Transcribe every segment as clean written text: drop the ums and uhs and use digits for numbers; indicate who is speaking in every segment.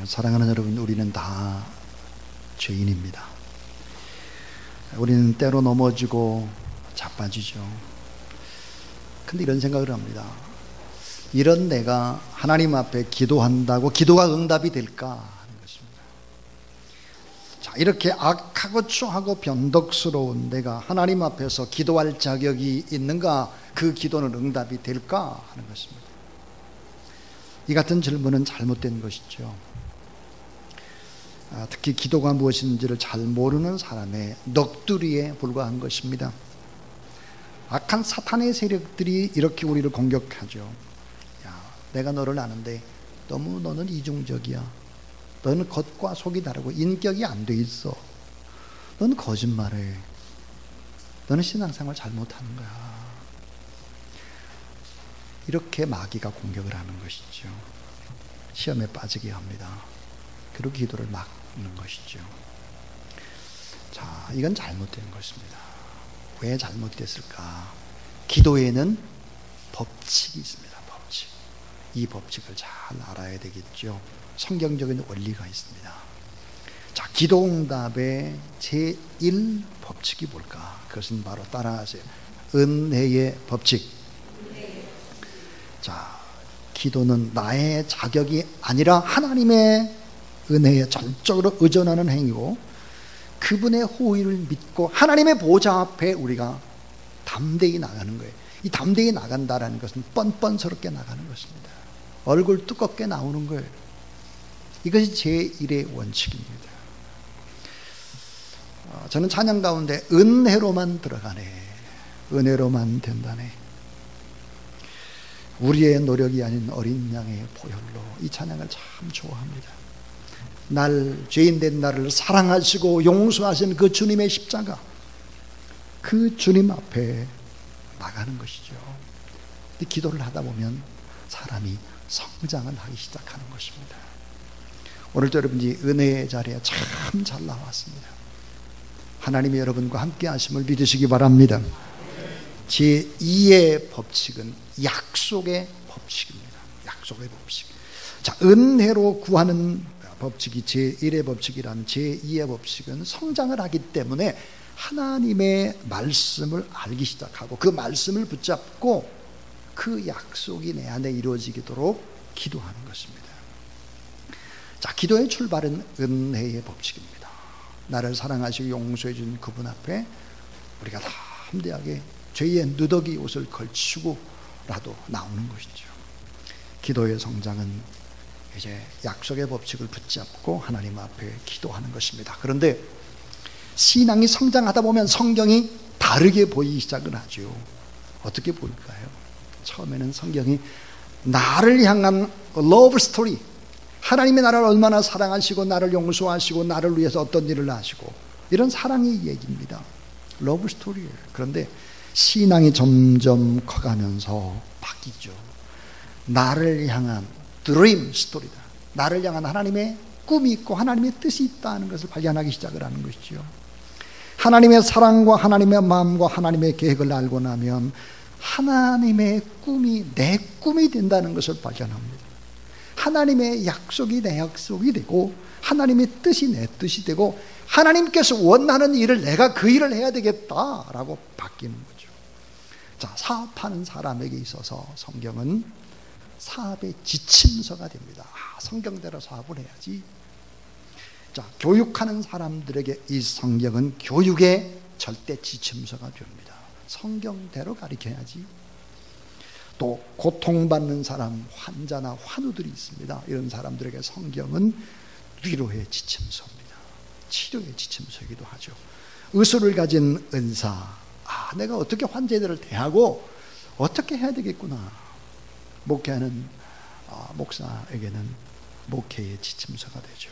Speaker 1: 사랑하는 여러분, 우리는 다 죄인입니다. 우리는 때로 넘어지고 자빠지죠. 근데 이런 생각을 합니다. 이런 내가 하나님 앞에 기도한다고 기도가 응답이 될까 하는 것입니다. 자, 이렇게 악하고 추하고 변덕스러운 내가 하나님 앞에서 기도할 자격이 있는가? 그 기도는 응답이 될까 하는 것입니다. 이 같은 질문은 잘못된 것이죠. 특히 기도가 무엇인지를 잘 모르는 사람의 넋두리에 불과한 것입니다. 악한 사탄의 세력들이 이렇게 우리를 공격하죠. 야, 내가 너를 아는데 너무 너는 이중적이야. 너는 겉과 속이 다르고 인격이 안 돼 있어. 너는 거짓말해. 너는 신앙생활 잘못하는 거야. 이렇게 마귀가 공격을 하는 것이죠. 시험에 빠지게 합니다. 그리고 기도를 막는 것이죠. 자, 이건 잘못된 것입니다. 왜 잘못됐을까? 기도에는 법칙이 있습니다. 법칙. 이 법칙을 잘 알아야 되겠죠. 성경적인 원리가 있습니다. 자, 기도응답의 제1 법칙이 뭘까? 그것은 바로 따라하세요. 은혜의 법칙. 자, 기도는 나의 자격이 아니라 하나님의 은혜에 전적으로 의존하는 행위고, 그분의 호의를 믿고 하나님의 보좌 앞에 우리가 담대히 나가는 거예요. 이 담대히 나간다라는 것은 뻔뻔스럽게 나가는 것입니다. 얼굴 두껍게 나오는 거예요. 이것이 제1의 원칙입니다. 저는 찬양 가운데 은혜로만 들어가네, 은혜로만 된다네, 우리의 노력이 아닌 어린 양의 보혈로, 이 찬양을 참 좋아합니다. 죄인된 나를 사랑하시고 용서하신 그 주님의 십자가, 그 주님 앞에 나가는 것이죠. 기도를 하다 보면 사람이 성장을 하기 시작하는 것입니다. 오늘도 여러분이 은혜의 자리에 참 잘 나왔습니다. 하나님이 여러분과 함께 하심을 믿으시기 바랍니다. 제2의 법칙은 약속의 법칙입니다. 약속의 법칙. 자, 은혜로 구하는 법칙이 제1의 법칙이라면, 제2의 법칙은 성장을 하기 때문에 하나님의 말씀을 알기 시작하고 그 말씀을 붙잡고 그 약속이 내 안에 이루어지도록 기도하는 것입니다. 자, 기도의 출발은 은혜의 법칙입니다. 나를 사랑하시고 용서해 준 그분 앞에 우리가 담대하게 죄의 누더기 옷을 걸치고라도 나오는 것이죠. 기도의 성장은 이제 약속의 법칙을 붙잡고 하나님 앞에 기도하는 것입니다. 그런데 신앙이 성장하다 보면 성경이 다르게 보이기 시작을 하죠. 어떻게 보일까요? 처음에는 성경이 나를 향한 러브 스토리, 하나님이 나를 얼마나 사랑하시고 나를 용서하시고 나를 위해서 어떤 일을 하시고, 이런 사랑의 얘기입니다. 러브 스토리예요. 그런데 신앙이 점점 커가면서 바뀌죠. 나를 향한 드림 스토리다. 나를 향한 하나님의 꿈이 있고 하나님의 뜻이 있다는 것을 발견하기 시작을 하는 것이죠. 하나님의 사랑과 하나님의 마음과 하나님의 계획을 알고 나면 하나님의 꿈이 내 꿈이 된다는 것을 발견합니다. 하나님의 약속이 내 약속이 되고 하나님의 뜻이 내 뜻이 되고 하나님께서 원하는 일을 내가 그 일을 해야 되겠다라고 바뀌는 거죠. 자, 사업하는 사람에게 있어서 성경은 사업의 지침서가 됩니다. 성경대로 사업을 해야지. 자, 교육하는 사람들에게 이 성경은 교육의 절대 지침서가 됩니다. 성경대로 가르쳐야지. 또 고통받는 사람, 환자나 환우들이 있습니다. 이런 사람들에게 성경은 위로의 지침서입니다. 치료의 지침서이기도 하죠. 의술을 가진 은사, 내가 어떻게 환자들을 대하고 어떻게 해야 되겠구나. 목회하는 목사에게는 목회의 지침서가 되죠.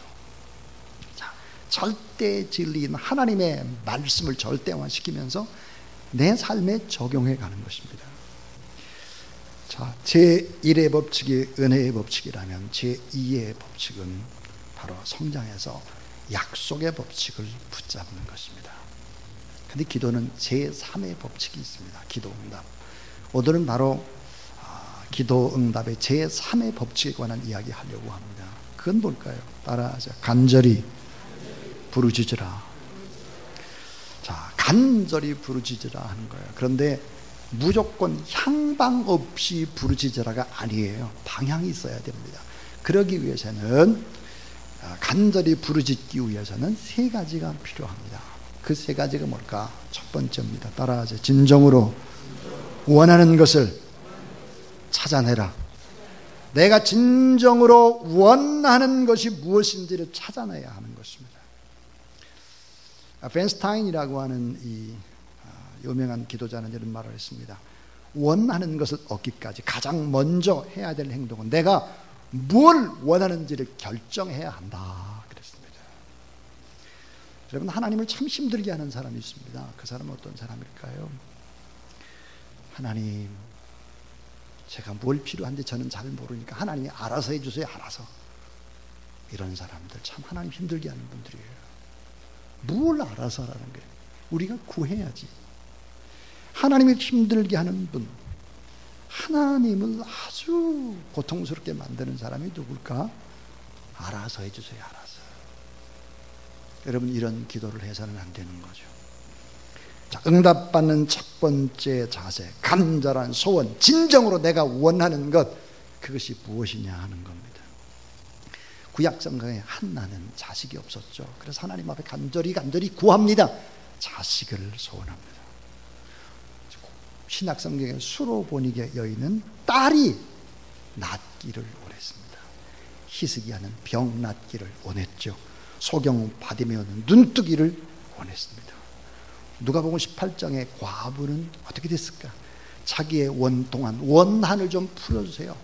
Speaker 1: 자, 절대 진리인 하나님의 말씀을 절대화시키면서 내 삶에 적용해 가는 것입니다. 자, 제1의 법칙이 은혜의 법칙이라면 제2의 법칙은 바로 성장해서 약속의 법칙을 붙잡는 것입니다. 그런데 기도는 제3의 법칙이 있습니다. 기도응답. 오늘은 바로 기도응답의 제3의 법칙에 관한 이야기 하려고 합니다. 그건 뭘까요? 따라하자. 간절히 부르짖으라. 자, 간절히 부르짖으라 하는 거예요. 그런데 무조건 향방 없이 부르짖으라가 아니에요. 방향이 있어야 됩니다. 그러기 위해서는, 간절히 부르짖기 위해서는 세 가지가 필요합니다. 그 세 가지가 뭘까? 첫 번째입니다. 따라하세요. 진정으로 원하는 것을 찾아내라. 내가 진정으로 원하는 것이 무엇인지를 찾아내야 하는 것입니다. 벤스타인이라고 하는 이 유명한 기도자는 이런 말을 했습니다. 원하는 것을 얻기까지 가장 먼저 해야 될 행동은 내가 뭘 원하는지를 결정해야 한다 그랬습니다. 여러분, 하나님을 참 힘들게 하는 사람이 있습니다. 그 사람은 어떤 사람일까요? 하나님, 제가 뭘 필요한지 저는 잘 모르니까 하나님이 알아서 해주세요. 알아서. 이런 사람들 참 하나님 힘들게 하는 분들이에요. 뭘 알아서 하라는 거예요? 우리가 구해야지. 하나님을 힘들게 하는 분, 하나님을 아주 고통스럽게 만드는 사람이 누굴까? 알아서 해주세요. 알아서. 여러분, 이런 기도를 해서는 안 되는 거죠. 자, 응답받는 첫 번째 자세, 간절한 소원, 진정으로 내가 원하는 것, 그것이 무엇이냐 하는 겁니다. 구약성경에 한나는 자식이 없었죠. 그래서 하나님 앞에 간절히 구합니다. 자식을 소원합니다. 신약성경에 수로보니게 여인은 딸이 낫기를 원했습니다. 히스기야는 병 낫기를 원했죠. 소경 바디메오는 눈뜨기를 원했습니다. 누가복음 18장의 과부는 어떻게 됐을까? 자기의 원동안 원한을 좀 풀어주세요.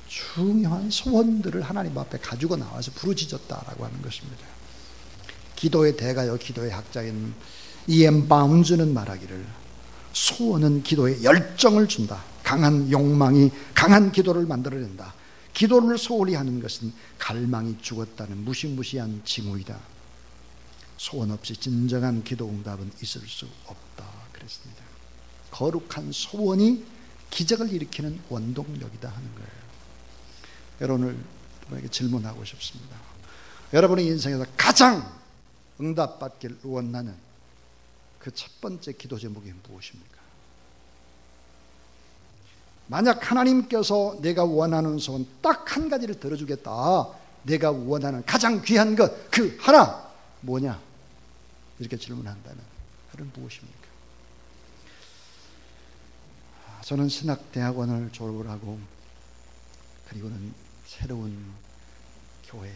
Speaker 1: 중요한 소원들을 하나님 앞에 가지고 나와서 부르짖었다라고 하는 것입니다. 기도의 대가요, 기도의 학자인 E.M. 바운즈는 말하기를, 소원은 기도에 열정을 준다. 강한 욕망이 강한 기도를 만들어낸다. 기도를 소홀히 하는 것은 갈망이 죽었다는 무시무시한 징후이다. 소원 없이 진정한 기도 응답은 있을 수 없다 그랬습니다. 거룩한 소원이 기적을 일으키는 원동력이다 하는 거예요. 여러분에게 질문하고 싶습니다. 여러분의 인생에서 가장 응답받길 원하는 그 첫 번째 기도 제목이 무엇입니까? 만약 하나님께서 내가 원하는 소원 딱 한 가지를 들어주겠다, 내가 원하는 가장 귀한 것 그 하나 뭐냐? 이렇게 질문한다면 그건 무엇입니까? 저는 신학대학원을 졸업을 하고 그리고는 새로운 교회,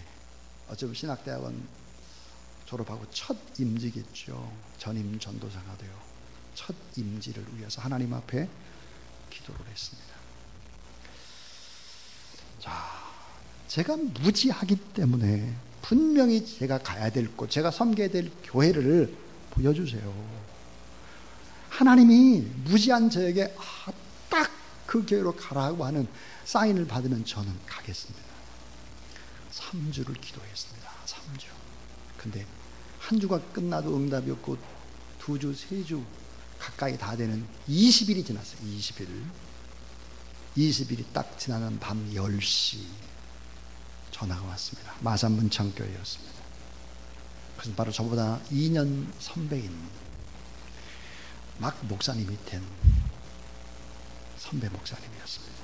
Speaker 1: 어쩌면 신학대학원 졸업하고 첫 임지겠죠. 전임 전도사가 되어 첫 임지를 위해서 하나님 앞에 기도를 했습니다. 자, 제가 무지하기 때문에 분명히 제가 가야 될 곳, 제가 섬겨야 될 교회를 보여주세요. 하나님이 무지한 저에게 딱 그 교회로 가라고 하는 사인을 받으면 저는 가겠습니다. 3주를 기도했습니다. 3주. 근데 한 주가 끝나도 응답이 없고 2주, 3주 가까이 다 되는 20일이 지났어요. 20일이 딱 지나는 밤 10시 전화가 왔습니다. 마산 문창교회였습니다. 그것은 바로 저보다 2년 선배인 막 목사님이 된 선배 목사님이었습니다.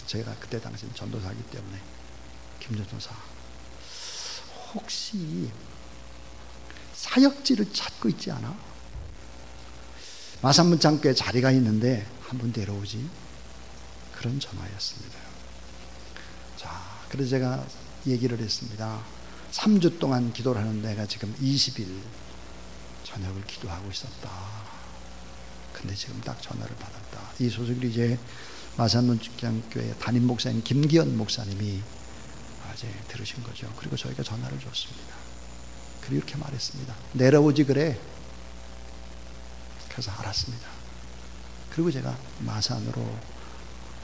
Speaker 1: 제가 그때 당시는 전도사이기 때문에 김 전도사, 혹시 사역지를 찾고 있지 않아? 마산 문창교회 자리가 있는데 한번 데려오지? 그런 전화였습니다. 자, 그래서 제가 얘기를 했습니다. 3주 동안 기도를 하는 내가 지금 20일 저녁을 기도하고 있었다. 근데 지금 딱 전화를 받았다. 이 소식을 이제 마산문창교회 담임 목사님 김기현 목사님이 이제 들으신 거죠. 그리고 저희가 전화를 줬습니다. 그리고 이렇게 말했습니다. 내려오지 그래. 그래서 알았습니다. 그리고 제가 마산으로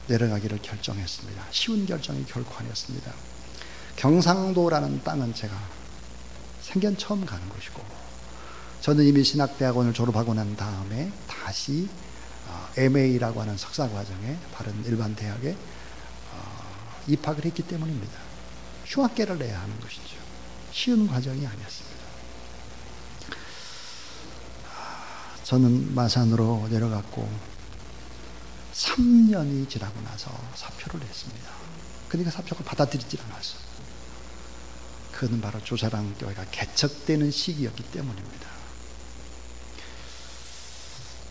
Speaker 1: 내려가기를 결정했습니다. 쉬운 결정이 결코 아니었습니다. 경상도라는 땅은 제가 생전 처음 가는 곳이고, 저는 이미 신학대학원을 졸업하고 난 다음에 다시 MA라고 하는 석사과정에 다른 일반 대학에 입학을 했기 때문입니다. 휴학계를 내야 하는 것이죠. 쉬운 과정이 아니었습니다. 저는 마산으로 내려갔고 3년이 지나고 나서 사표를 냈습니다. 그러니까 사표가 받아들이질 않았어요. 그는 바로 조사랑교회가 개척되는 시기였기 때문입니다.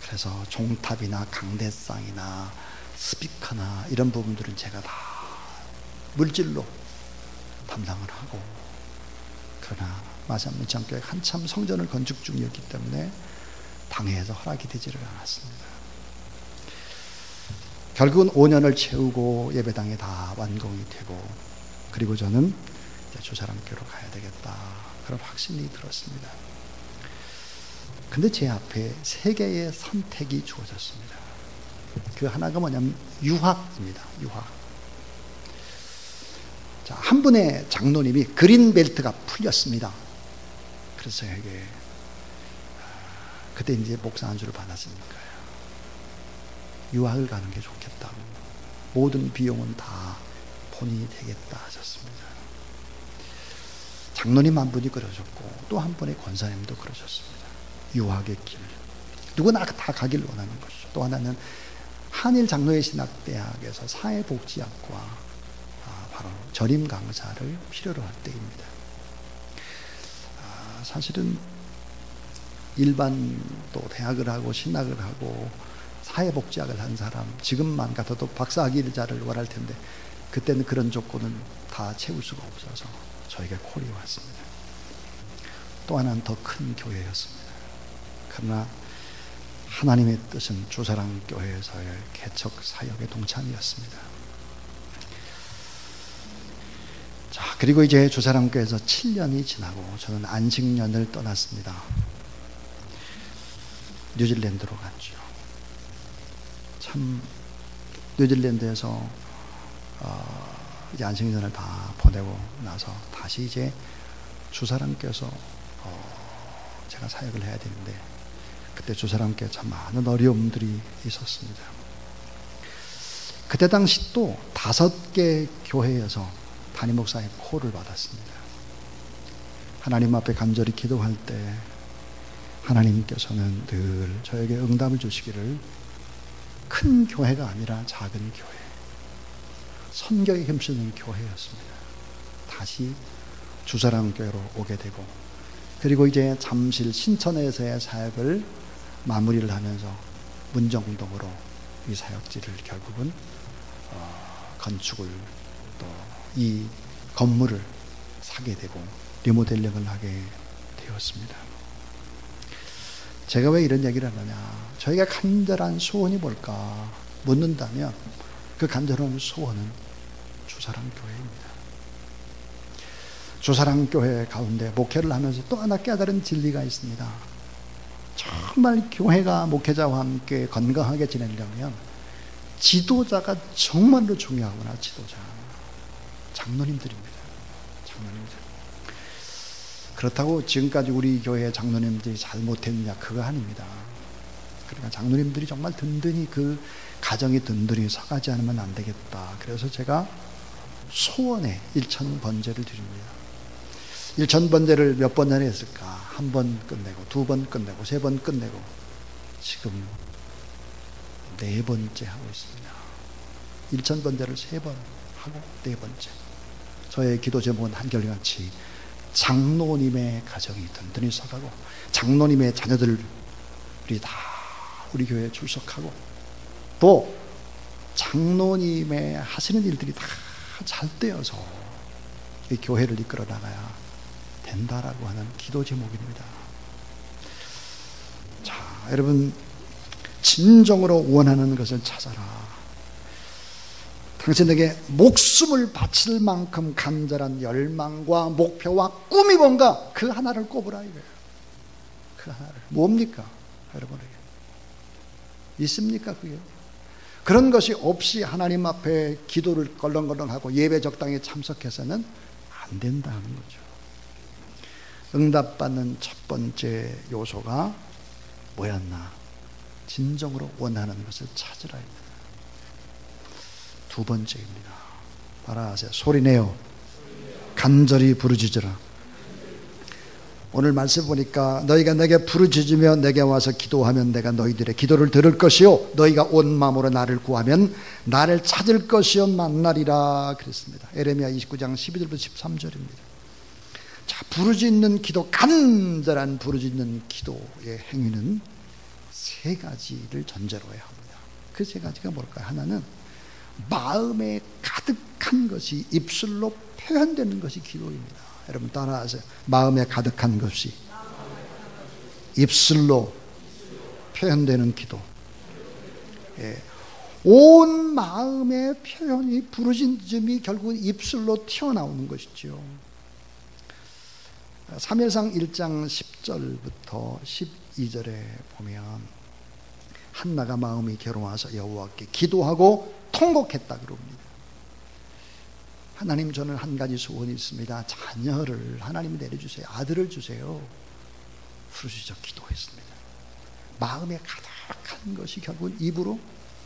Speaker 1: 그래서 종탑이나 강대상이나 스피커나 이런 부분들은 제가 다 물질로 담당을 하고, 그러나 마산 문창교회가 한참 성전을 건축 중이었기 때문에 당회에서 허락이 되지를 않았습니다. 결국은 5년을 채우고 예배당이 다 완공이 되고, 그리고 저는 이제 조사랑교회로 가야 되겠다, 그런 확신이 들었습니다. 근데 제 앞에 3개의 선택이 주어졌습니다. 그 하나가 뭐냐면 유학입니다. 유학. 자, 한 분의 장로님이 그린벨트가 풀렸습니다. 그래서 저에게 그때 이제 목사 안수를 받았으니까요, 유학을 가는 게 좋겠다고, 모든 비용은 다 본인이 되겠다 하셨습니다. 장로님 한 분이 그러셨고 또 한 분의 권사님도 그러셨습니다. 유학의 길, 누구나 다 가길 원하는 것이죠. 또 하나는 한일 장로회 신학대학에서 사회복지학과 바로 전임 강사를 필요로 할 때입니다. 사실은 일반 또 대학을 하고 신학을 하고 사회복지학을 한 사람, 지금만 같아도 박사학위자를 원할 텐데 그때는 그런 조건은 다 채울 수가 없어서 저에게 콜이 왔습니다. 또 하나는 더 큰 교회였습니다. 그러나 하나님의 뜻은 조사랑교회에서의 개척 사역의 동참이었습니다. 자, 그리고 이제 조사랑교회에서 7년이 지나고 저는 안식년을 떠났습니다. 뉴질랜드로 갔죠. 참 뉴질랜드에서 이제 안식년을 다 보내고 나서 다시 이제 조사랑교회에서 제가 사역을 해야 되는데, 그때 조사랑교회 참 많은 어려움들이 있었습니다. 그때 당시 또 5개 교회에서 담임 목사의 콜을 받았습니다. 하나님 앞에 간절히 기도할 때 하나님께서는 늘 저에게 응답을 주시기를, 큰 교회가 아니라 작은 교회, 선교에 힘쓰는 교회였습니다. 다시 주사랑교회로 오게 되고, 그리고 이제 잠실 신천에서의 사역을 마무리를 하면서 문정동으로 이 사역지를 결국은 건축을, 또 이 건물을 사게 되고 리모델링을 하게 되었습니다. 제가 왜 이런 얘기를 하느냐, 저희가 간절한 소원이 뭘까 묻는다면 그 간절한 소원은 주사랑교회입니다. 주사랑교회 가운데 목회를 하면서 또 하나 깨달은 진리가 있습니다. 정말 교회가 목회자와 함께 건강하게 지내려면 지도자가 정말로 중요하구나. 지도자, 장로님들입니다. 장로님들. 그렇다고 지금까지 우리 교회 장로님들이 잘못했느냐, 그거 아닙니다. 그러니까 장로님들이 정말 든든히, 그 가정이 든든히 서가지 않으면 안 되겠다. 그래서 제가 소원에 1000번제를 드립니다. 1000번제를 몇 번 전에 했을까? 1번 끝내고, 2번 끝내고, 3번 끝내고, 지금 4번째 하고 있습니다. 1000번제를 3번 하고 4번째. 저의 기도 제목은 한결같이 장로님의 가정이 든든히 서가고, 장로님의 자녀들이 다 우리 교회에 출석하고, 또 장로님의 하시는 일들이 다 잘 되어서 이 교회를 이끌어 나가야 된다라고 하는 기도 제목입니다. 자, 여러분, 진정으로 원하는 것을 찾아라. 당신에게 목숨을 바칠 만큼 간절한 열망과 목표와 꿈이 뭔가, 그 하나를 꼽으라 이거예요. 그 하나를. 뭡니까? 여러분에게 있습니까? 그게? 그런 것이 없이 하나님 앞에 기도를 걸렁걸렁하고 예배 적당히 참석해서는 안 된다는 거죠. 응답받는 첫 번째 요소가 뭐였나? 진정으로 원하는 것을 찾으라입니다. 2번째입니다. 말하세요. 소리내어 간절히 부르짖으라. 오늘 말씀 보니까 너희가 내게 부르짖으며 내게 와서 기도하면 내가 너희들의 기도를 들을 것이요 너희가 온 마음으로 나를 구하면 나를 찾을 것이요 만나리라 그랬습니다. 에레미야 29장 12절부터 13절입니다. 자, 부르짖는 기도, 간절한 부르짖는 기도의 행위는 세 가지를 전제로 해야 합니다. 그 세 가지가 뭘까요? 하나는 마음에 가득한 것이 입술로 표현되는 것이 기도입니다. 여러분 따라하세요. 마음에 가득한 것이 입술로 표현되는 기도. 예. 온 마음의 표현이 부르짖음이 결국 입술로 튀어나오는 것이죠. 사무엘상 1장 10절부터 12절에 보면 한나가 마음이 괴로워서 여호와께 기도하고 통곡했다 그럽니다. 하나님, 저는 한 가지 소원이 있습니다. 자녀를 하나님이 내려주세요. 아들을 주세요. 부르짖어 기도했습니다. 마음에 가득한 것이 결국 입으로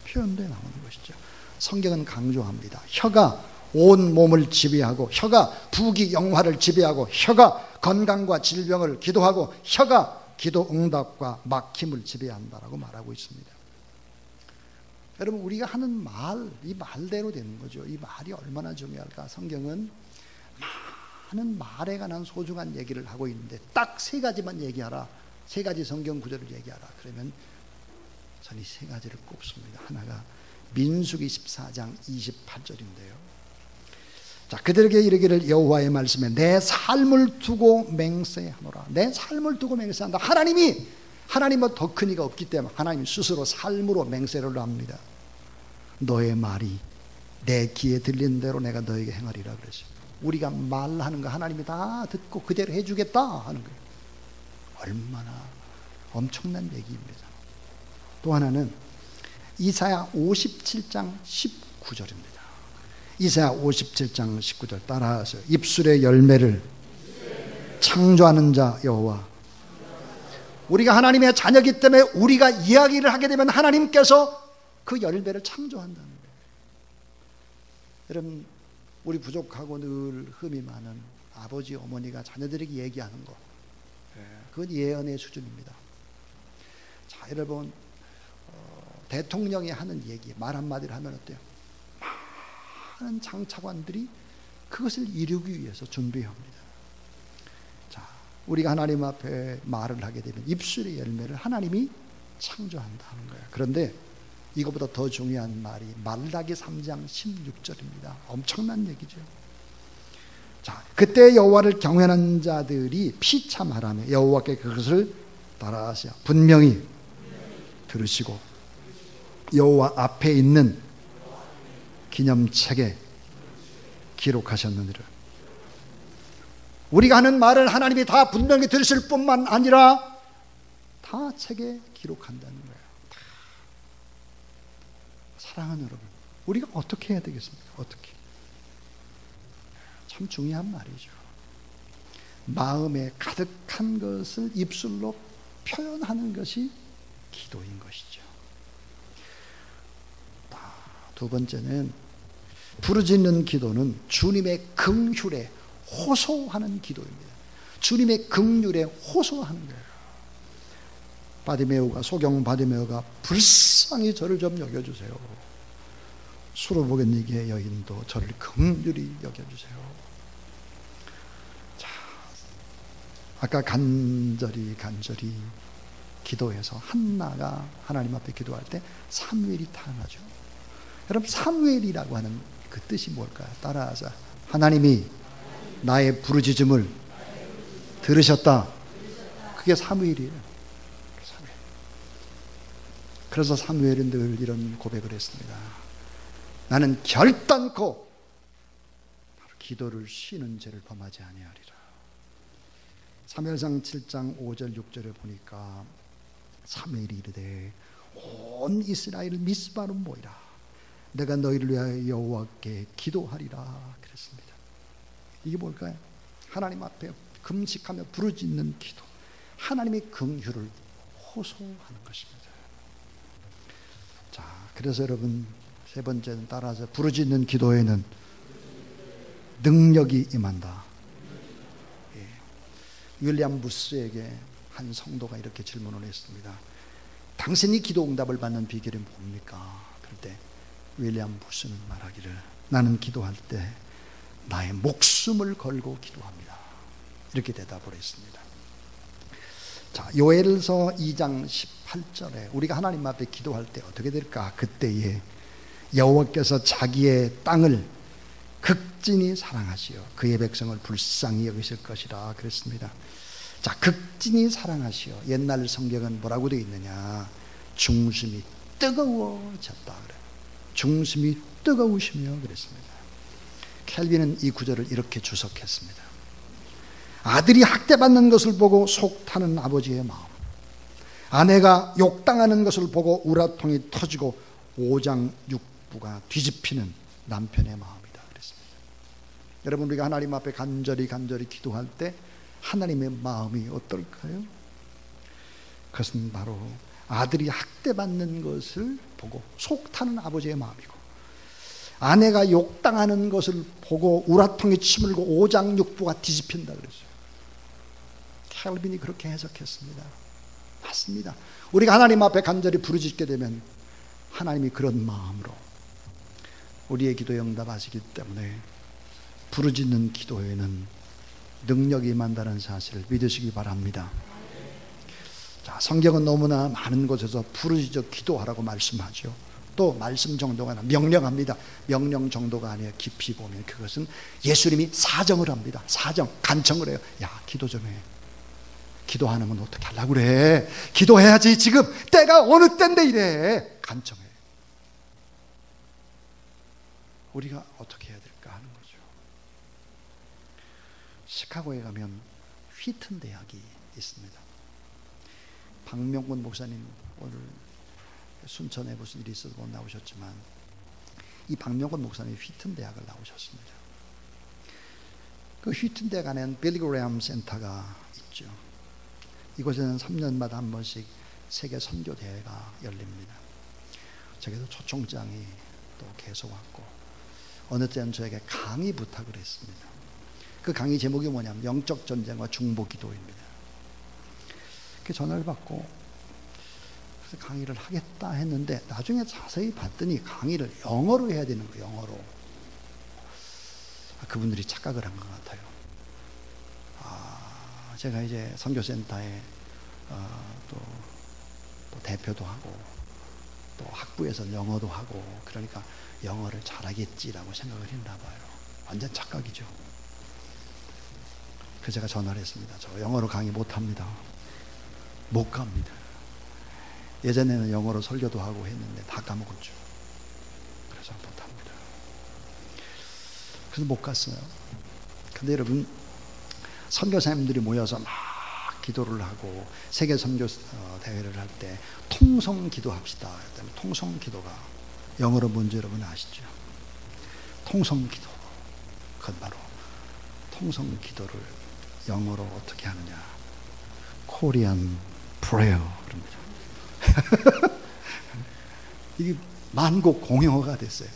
Speaker 1: 표현되어 나오는 것이죠. 성경은 강조합니다. 혀가 온 몸을 지배하고, 혀가 부귀 영화를 지배하고, 혀가 건강과 질병을 기도하고, 혀가 기도 응답과 막힘을 지배한다라고 말하고 있습니다. 여러분, 우리가 하는 말, 이 말대로 되는 거죠. 이 말이 얼마나 중요할까? 성경은 많은 말에 관한 소중한 얘기를 하고 있는데 딱 세 가지만 얘기하라, 세 가지 성경 구절을 얘기하라 그러면 전 이 세 가지를 꼽습니다. 하나가 민수기 14장 28절인데요. 자, 그들에게 이르기를 여호와의 말씀에 내 삶을 두고 맹세하노라. 내 삶을 두고 맹세한다. 하나님은 더 큰 이가 없기 때문에 하나님 스스로 삶으로 맹세를 합니다. 너의 말이 내 귀에 들리는 대로 내가 너에게 행하리라 그랬어요. 우리가 말하는 거 하나님이 다 듣고 그대로 해주겠다 하는 거예요. 얼마나 엄청난 얘기입니다. 또 하나는 이사야 57장 19절입니다. 이사야 57장 19절 따라하세요. 입술의 열매를 창조하는 자 여호와. 우리가 하나님의 자녀이기 때문에 우리가 이야기를 하게 되면 하나님께서 그 열매를 창조한다는 거예요. 여러분, 우리 부족하고 늘 흠이 많은 아버지, 어머니가 자녀들에게 얘기하는 것, 그건 예언의 수준입니다. 자, 여러분, 대통령이 하는 얘기, 말 한마디를 하면 어때요? 많은 장차관들이 그것을 이루기 위해서 준비합니다. 자, 우리가 하나님 앞에 말을 하게 되면 입술의 열매를 하나님이 창조한다는 거예요. 그런데 이것보다 더 중요한 말이 말라기 3장 16절입니다. 엄청난 얘기죠. 자, 그때 여호와를 경외하는 자들이 피참하라며 여호와께 그것을 따라하시어 분명히 들으시고 여호와 앞에 있는 기념책에 기록하셨느니라. 우리가 하는 말을 하나님이 다 분명히 들으실 뿐만 아니라 다 책에 기록한다는 거예요. 다. 사랑하는 여러분, 우리가 어떻게 해야 되겠습니까? 어떻게? 참 중요한 말이죠. 마음에 가득한 것을 입술로 표현하는 것이 기도인 것이죠. 두 번째는 부르짖는 기도는 주님의 긍휼에 호소하는 기도입니다. 주님의 긍휼에 호소하는 거예요. 바디메오가, 소경 바디메오가 불쌍히 저를 좀 여겨주세요. 수로보겐니게 여인도 저를 긍휼히 여겨주세요. 자, 아까 간절히 기도해서 한나가 하나님 앞에 기도할 때 사무엘이 타나죠. 여러분, 사무엘이라고 하는 그 뜻이 뭘까요? 따라하자. 하나님이 나의 부르짖음을 들으셨다. 그게 사무엘이에요. 그래서 사무엘은 늘 이런 고백을 했습니다. 나는 결단코 기도를 쉬는 죄를 범하지 아니하리라. 사무엘상 7장 5절 6절에 보니까 사무엘이 이르되 온 이스라엘 미스바로 모이라. 내가 너희를 위하여 여호와께 기도하리라 그랬습니다. 이게 뭘까요? 하나님 앞에 금식하며 부르짖는 기도, 하나님의 긍휼을 호소하는 것입니다. 자, 그래서 여러분, 세 번째는 따라서 부르짖는 기도에는 능력이 임한다. 예. 윌리엄 부스에게 한 성도가 이렇게 질문을 했습니다. 당신이 기도 응답을 받는 비결이 뭡니까? 그럴 때 윌리엄 부스는 말하기를, 나는 기도할 때 나의 목숨을 걸고 기도합니다. 이렇게 대답을 했습니다. 자, 요엘서 2장 18절에 우리가 하나님 앞에 기도할 때 어떻게 될까? 그때에 여호와께서 자기의 땅을 극진히 사랑하시어 그의 백성을 불쌍히 여기실 것이라 그랬습니다. 자, 극진히 사랑하시어, 옛날 성경은 뭐라고 되어 있느냐? 중심이 뜨거워졌다 그래요. 중심이 뜨거우시며 그랬습니다. 켈빈은 이 구절을 이렇게 주석했습니다. 아들이 학대받는 것을 보고 속 타는 아버지의 마음, 아내가 욕당하는 것을 보고 우라통이 터지고 오장육부가 뒤집히는 남편의 마음이다 그랬습니다. 여러분, 우리가 하나님 앞에 간절히 기도할 때 하나님의 마음이 어떨까요? 그것은 바로 아들이 학대받는 것을 보고 속 타는 아버지의 마음이고, 아내가 욕당하는 것을 보고 우라통이 치밀고 오장육부가 뒤집힌다 그랬어요. 켈빈이 그렇게 해석했습니다. 맞습니다. 우리가 하나님 앞에 간절히 부르짖게 되면 하나님이 그런 마음으로 우리의 기도에 응답하시기 때문에 부르짖는 기도에는 능력이 임한다는 사실을 믿으시기 바랍니다. 자, 성경은 너무나 많은 곳에서 부르짖어 기도하라고 말씀하죠. 또 말씀 정도가 아니라 명령합니다. 명령 정도가 아니라 깊이 보면 그것은 예수님이 사정을 합니다. 사정, 간청을 해요. 야, 기도 좀 해. 기도 안 하면 어떻게 하려고 그래? 기도해야지. 지금 때가 어느 때인데 이래. 간청해. 우리가 어떻게 해야 될까 하는 거죠. 시카고에 가면 휘튼 대학이 있습니다. 박명곤 목사님 오늘 순천에 무슨 일이 있어서 못 나오셨지만, 이 박명곤 목사님이 휘튼 대학을 나오셨습니다. 그 휘튼 대학 안에는 빌리 그레엄 센터가 있죠. 이곳에는 3년마다 한 번씩 세계 선교 대회가 열립니다. 저기서 초청장이 또 계속 왔고, 어느 때는 저에게 강의 부탁을 했습니다. 그 강의 제목이 뭐냐면 영적 전쟁과 중보 기도입니다. 그 전화를 받고 그래서 강의를 하겠다 했는데, 나중에 자세히 봤더니 강의를 영어로 해야 되는 거예요. 영어로. 그분들이 착각을 한 것 같아요. 제가 이제 선교센터에 또 대표도 하고 또 학부에서 영어도 하고, 그러니까 영어를 잘하겠지라고 생각을 했나 봐요. 완전 착각이죠. 그래서 제가 전화를 했습니다. 저 영어로 강의 못합니다. 못 갑니다. 예전에는 영어로 설교도 하고 했는데 다 까먹었죠. 그래서 못합니다. 그래서 못 갔어요. 근데 여러분, 선교사님들이 모여서 막 기도를 하고 세계 선교 대회를 할 때 통성 기도합시다. 통성 기도가 영어로 뭔지 여러분 아시죠? 통성 기도. 그건 바로 통성 기도를 영어로 어떻게 하느냐? 코리안 프레어 그럽니다. 이게 만국 공용어가 됐어요.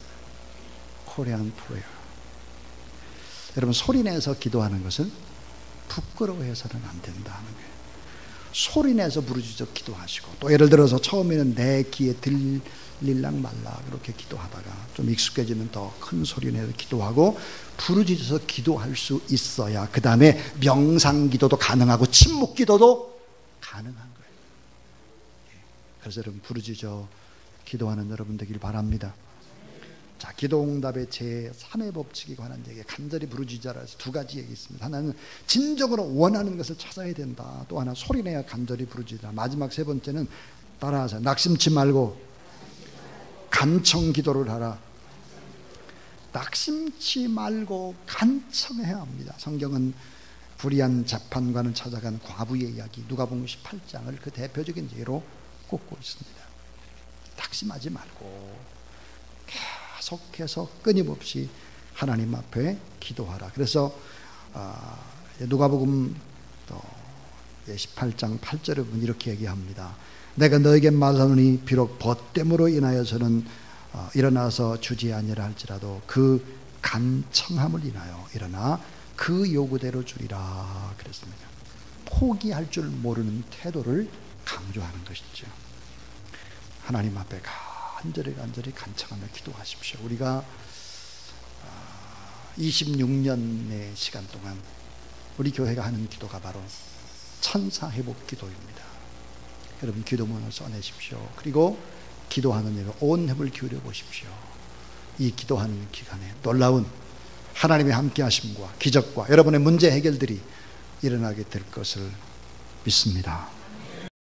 Speaker 1: 코리안 프레어. 여러분, 소리내서 기도하는 것은 부끄러워해서는 안 된다는 거예요. 소리내서 부르짖어 기도하시고, 또 예를 들어서 처음에는 내 귀에 들릴랑 말라 그렇게 기도하다가 좀 익숙해지면 더 큰 소리내서 기도하고 부르짖어서 기도할 수 있어야 그 다음에 명상기도도 가능하고 침묵기도도 가능한 거예요. 그래서 여러분, 부르짖어 기도하는 여러분 되길 바랍니다. 자, 기도응답의 제3의 법칙에 관한 얘기, 간절히 부르짖어라 해서 두 가지 얘기 있습니다. 하나는 진정으로 원하는 것을 찾아야 된다. 또 하나, 소리내야 간절히 부르짖어라. 마지막 세 번째는 따라하세요. 낙심치 말고 간청 기도를 하라. 낙심치 말고 간청해야 합니다. 성경은 불의한 재판관을 찾아간 과부의 이야기, 누가복음 18장을 그 대표적인 예로 꼽고 있습니다. 낙심하지 말고 계속해서 끊임없이 하나님 앞에 기도하라. 그래서 누가복음 18장 8절에 보면 이렇게 얘기합니다. 내가 너에게 말하노니 비록 벗됨으로 인하여서는 일어나서 주지 아니라 할지라도 그 간청함을 인하여 일어나 그 요구대로 주리라 그랬습니다. 포기할 줄 모르는 태도를 강조하는 것이죠. 하나님 앞에 간절히 간청하며 기도하십시오. 우리가 26년의 시간 동안 우리 교회가 하는 기도가 바로 천사회복 기도입니다. 여러분 기도문을 써내십시오. 그리고 기도하는 일에 온 힘을 기울여 보십시오. 이 기도하는 기간에 놀라운 하나님의 함께 하심과 기적과 여러분의 문제 해결들이 일어나게 될 것을 믿습니다.